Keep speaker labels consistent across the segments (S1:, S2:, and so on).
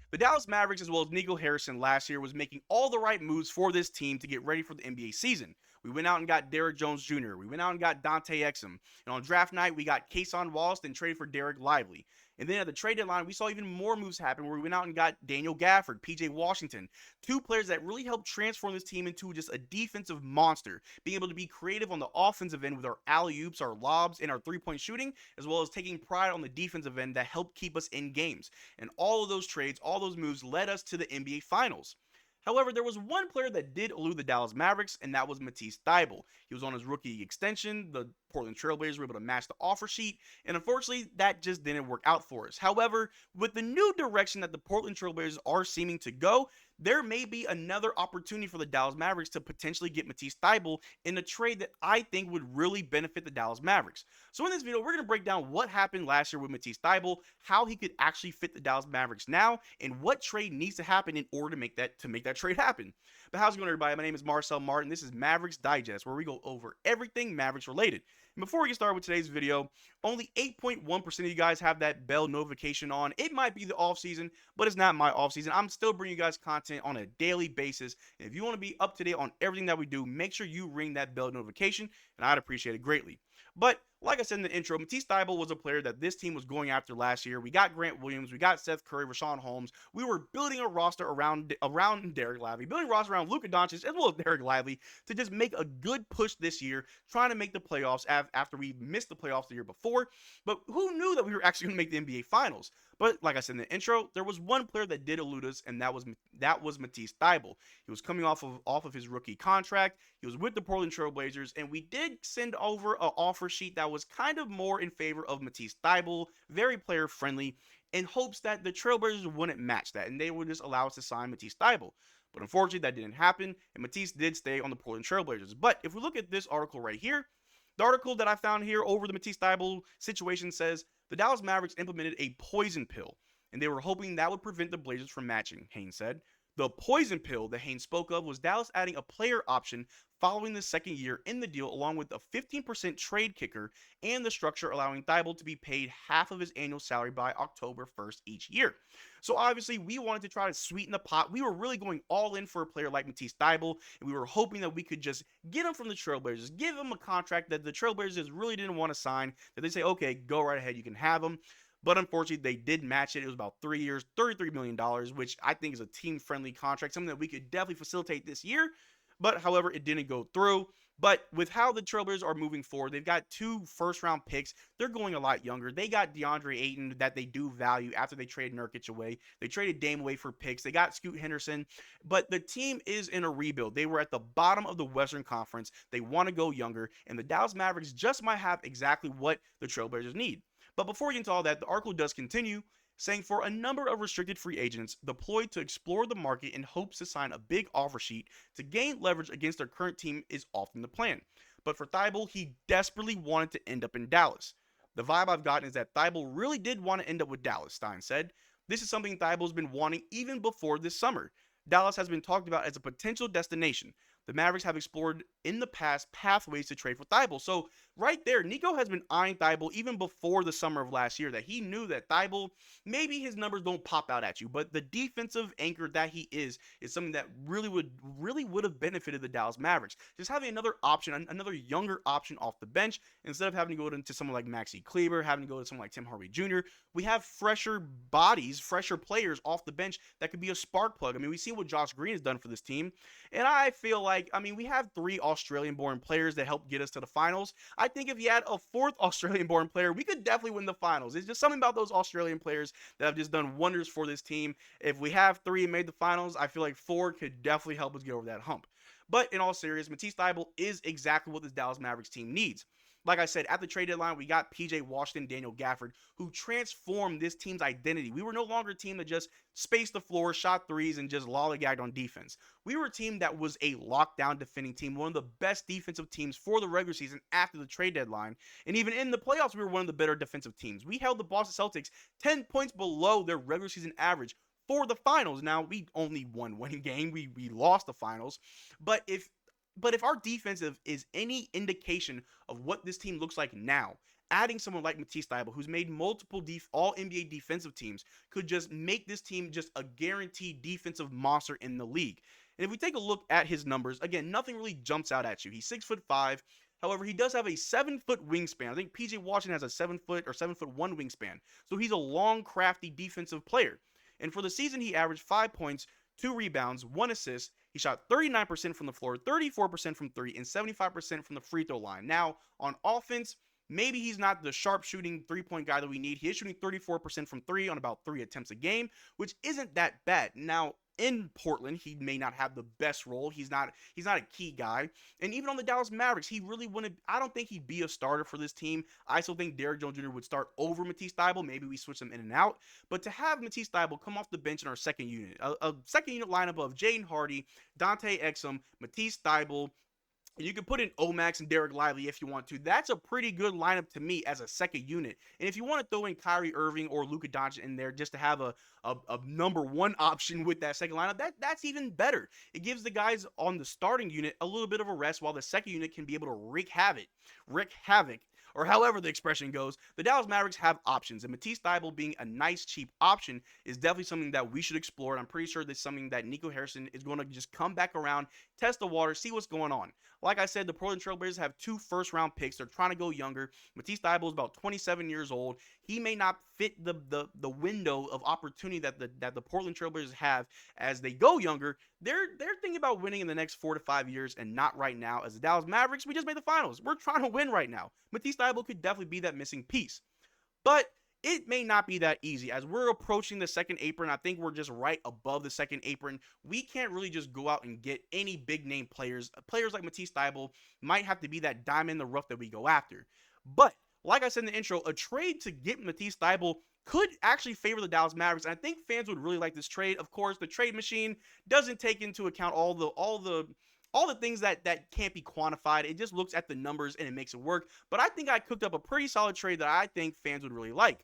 S1: The Dallas Mavericks, as well as Nico Harrison last year, was making all the right moves for this team to get ready for the NBA season. We went out and got Derrick Jones Jr. We went out and got Dante Exum. And on draft night, we got Kason Wallace, then traded for Derrick Lively. And then at the trade deadline, we saw even more moves happen where we went out and got Daniel Gafford, PJ Washington, two players that really helped transform this team into just a defensive monster, being able to be creative on the offensive end with our alley-oops, our lobs, and our three-point shooting, as well as taking pride on the defensive end that helped keep us in games. And all of those trades, all those moves led us to the NBA Finals. However, there was one player that did elude the Dallas Mavericks, and that was Matisse Thybulle. He was on his rookie extension. The Portland Trailblazers were able to match the offer sheet, and unfortunately, that just didn't work out for us. However, with the new direction that the Portland Trailblazers are seeming to go, there may be another opportunity for the Dallas Mavericks to potentially get Matisse Thybulle in a trade that I think would really benefit the Dallas Mavericks. So in this video, we're going to break down what happened last year with Matisse Thybulle, how he could actually fit the Dallas Mavericks now, and what trade needs to happen in order to make that trade happen. But how's it going, everybody? My name is Marcel Martin. This is Maverick's Digest, where we go over everything Mavericks related. And before we get started with today's video, only 8.1% of you guys have that bell notification on. It might be the off season, but it's not my off season. I'm still bringing you guys content on a daily basis. And if you want to be up to date on everything that we do, make sure you ring that bell notification, and I'd appreciate it greatly. But like I said in the intro, Matisse Thybulle was a player that this team was going after last year. We got Grant Williams, we got Seth Curry, Rashawn Holmes. We were building a roster around Derrick Lively, building a roster around Luka Doncic as well as Derrick Lively to just make a good push this year, trying to make the playoffs after we missed the playoffs the year before. But who knew that we were actually going to make the NBA Finals? But like I said in the intro, there was one player that did elude us, and that was Matisse Thybulle. He was coming off of his rookie contract. He was with the Portland Trailblazers, and we did send over an offer sheet that was kind of more in favor of Matisse Thybulle, very player friendly, in hopes that the Trailblazers wouldn't match that, and they would just allow us to sign Matisse Thybulle. But unfortunately, that didn't happen, and Matisse did stay on the Portland Trailblazers. But if we look at this article right here, the article that I found here over the Matisse Thybulle situation says the Dallas Mavericks implemented a poison pill, and they were hoping that would prevent the Blazers from matching, Haynes said. The poison pill that Haynes spoke of was Dallas adding a player option following the second year in the deal, along with a 15% trade kicker and the structure allowing Thybulle to be paid half of his annual salary by October 1st each year. So obviously, we wanted to try to sweeten the pot. We were really going all in for a player like Matisse Thybulle, and we were hoping that we could just get him from the Trailblazers, give him a contract that the Trailblazers really didn't want to sign, that they say, okay, go right ahead, you can have him. But unfortunately, they did match it. It was about 3 years, $33 million, which I think is a team-friendly contract, something that we could definitely facilitate this year. But, however, it didn't go through. But with how the Trailblazers are moving forward, they've got 2 first-round picks. They're going a lot younger. They got DeAndre Ayton that they do value after they traded Nurkic away. They traded Dame away for picks. They got Scoot Henderson. But the team is in a rebuild. They were at the bottom of the Western Conference. They want to go younger. And the Dallas Mavericks just might have exactly what the Trailblazers need. But before we get into all that, the article does continue, saying for a number of restricted free agents deployed to explore the market in hopes to sign a big offer sheet to gain leverage against their current team is often the plan. But for Thybulle, he desperately wanted to end up in Dallas. The vibe I've gotten is that Thybulle really did want to end up with Dallas, Stein said. This is something Thybulle's been wanting even before this summer. Dallas has been talked about as a potential destination. The Mavericks have explored in the past pathways to trade for Thybulle. So right there, Nico has been eyeing Thybulle even before the summer of last year, that he knew that Thybulle, maybe his numbers don't pop out at you, but the defensive anchor that he is something that really would have benefited the Dallas Mavericks. Just having another option, another younger option off the bench, instead of having to go into someone like Maxi Kleber, having to go to someone like Tim Hardaway Jr., we have fresher bodies, fresher players off the bench that could be a spark plug. I mean, we see what Josh Green has done for this team, and I feel like, we have 3 Australian-born players that helped get us to the finals. I think if you had a 4th Australian-born player, we could definitely win the finals. It's just something about those Australian players that have just done wonders for this team. If we have 3 and made the finals, I feel like 4 could definitely help us get over that hump. But in all seriousness, Matisse Thybulle is exactly what this Dallas Mavericks team needs. Like I said, at the trade deadline, we got PJ Washington, Daniel Gafford, who transformed this team's identity. We were no longer a team that just spaced the floor, shot threes, and just lollygagged on defense. We were a team that was a lockdown defending team, one of the best defensive teams for the regular season after the trade deadline. And even in the playoffs, we were one of the better defensive teams. We held the Boston Celtics 10 points below their regular season average for the finals. Now, we only won one game. We lost the finals. But if our defensive is any indication of what this team looks like now, adding someone like Matisse Thybulle, who's made multiple all NBA defensive teams, could just make this team just a guaranteed defensive monster in the league. And if we take a look at his numbers, again, nothing really jumps out at you. He's 6'5". However, he does have a 7-foot wingspan. I think PJ Washington has a 7-foot or 7'1" wingspan. So he's a long, crafty defensive player. And for the season, he averaged 5 points, 2 rebounds, 1 assist. He shot 39% from the floor, 34% from 3, and 75% from the free throw line. Now, on offense, maybe he's not the sharp shooting 3-point guy that we need. He is shooting 34% from 3 on about 3 attempts a game, which isn't that bad. Now, in Portland, he may not have the best role. He's not a key guy. And even on the Dallas Mavericks, he really wouldn't. I don't think he'd be a starter for this team. I still think Derrick Jones Jr. would start over Matisse Thybulle. Maybe we switch them in and out. But to have Matisse Thybulle come off the bench in our second unit, a second unit lineup of Jaden Hardy, Dante Exum, Matisse Thybulle, you can put in Omax and Derrick Lively if you want to. That's a pretty good lineup to me as a second unit. And if you want to throw in Kyrie Irving or Luka Doncic in there just to have a number one option with that second lineup, that's even better. It gives the guys on the starting unit a little bit of a rest while the second unit can be able to wreak havoc, or however the expression goes. The Dallas Mavericks have options, and Matisse Thybulle being a nice, cheap option is definitely something that we should explore, and I'm pretty sure that's something that Nico Harrison is going to just come back around, test the water, see what's going on. Like I said, the Portland Trail Blazers have 2 first-round picks. They're trying to go younger. Matisse Thybulle is about 27 years old. He may not fit the window of opportunity that the Portland Trail Blazers have as they go younger. They're thinking about winning in the next 4 to 5 years, and not right now. As the Dallas Mavericks, we just made the finals. We're trying to win right now. Matisse Thybulle could definitely be that missing piece. But it may not be that easy. As we're approaching the second apron, I think we're just right above the second apron. We can't really just go out and get any big-name players. Players like Matisse Thybulle might have to be that diamond in the rough that we go after. But, like I said in the intro, a trade to get Matisse Thybulle could actually favor the Dallas Mavericks, and I think fans would really like this trade. Of course, the trade machine doesn't take into account all the things that can't be quantified. It just looks at the numbers and it makes it work. But I think I cooked up a pretty solid trade that I think fans would really like.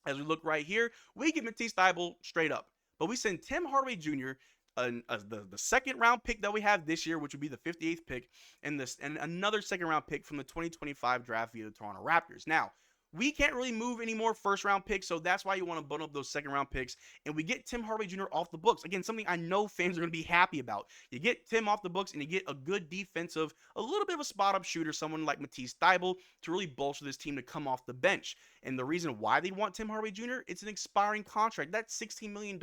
S1: As we look right here, we get Matisse Thybulle straight up, but we send Tim Hardaway Jr., the second round pick that we have this year, which would be the 58th pick, and another second round pick from the 2025 draft via the Toronto Raptors. Now, we can't really move any more first round picks, so that's why you want to bundle up those second round picks. And we get Tim Hardaway Jr. off the books. Again, something I know fans are going to be happy about. You get Tim off the books and you get a good defensive, a little bit of a spot up shooter, someone like Matisse Thybulle, to really bolster this team to come off the bench. And the reason why they want Tim Hardaway Jr., it's an expiring contract. That's $16 million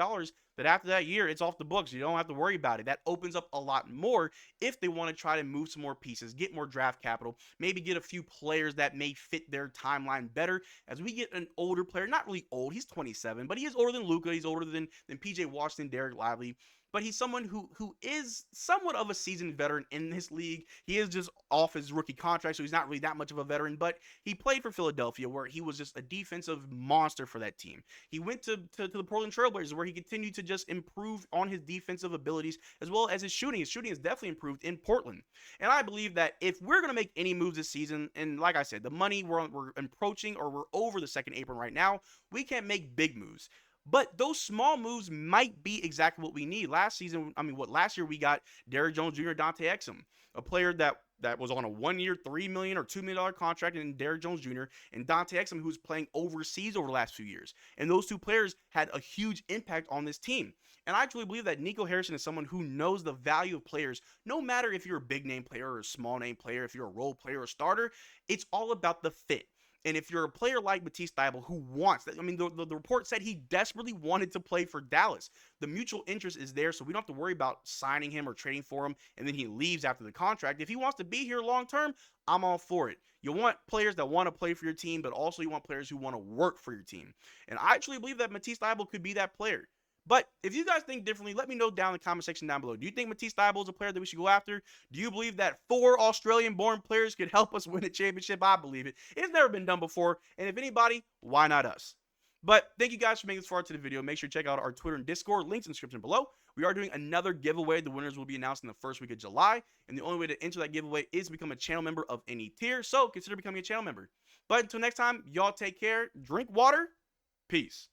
S1: that after that year, it's off the books. You don't have to worry about it. That opens up a lot more if they want to try to move some more pieces, get more draft capital, maybe get a few players that may fit their timeline better. As we get an older player, not really old, he's 27, but he is older than Luka, he's older than PJ Washington, Derrick Lively. But he's someone who is somewhat of a seasoned veteran in this league. He is just off his rookie contract, so he's not really that much of a veteran. But he played for Philadelphia, where he was just a defensive monster for that team. He went to the Portland Trail Blazers, where he continued to just improve on his defensive abilities, as well as his shooting. His shooting has definitely improved in Portland. And I believe that if we're going to make any moves this season, and like I said, the money, we're approaching, or we're over the second apron right now, we can't make big moves. But those small moves might be exactly what we need. Last year we got Derrick Jones Jr., Dante Exum, a player that was on a 1-year, $3 million or $2 million contract, and Derrick Jones Jr. and Dante Exum, who's playing overseas over the last few years. And those two players had a huge impact on this team. And I truly believe that Nico Harrison is someone who knows the value of players, no matter if you're a big name player or a small name player, if you're a role player or a starter, it's all about the fit. And if you're a player like Matisse Thybulle who wants that, the report said he desperately wanted to play for Dallas. The mutual interest is there, so we don't have to worry about signing him or trading for him, and then he leaves after the contract. If he wants to be here long term, I'm all for it. You want players that want to play for your team, but also you want players who want to work for your team. And I actually believe that Matisse Thybulle could be that player. But if you guys think differently, let me know down in the comment section down below. Do you think Matisse Thybulle is a player that we should go after? Do you believe that 4 Australian-born players could help us win a championship? I believe it. It's never been done before. And if anybody, why not us? But thank you guys for making this far to the video. Make sure to check out our Twitter and Discord. Links in the description below. We are doing another giveaway. The winners will be announced in the first week of July. And the only way to enter that giveaway is to become a channel member of any tier. So consider becoming a channel member. But until next time, y'all take care. Drink water. Peace.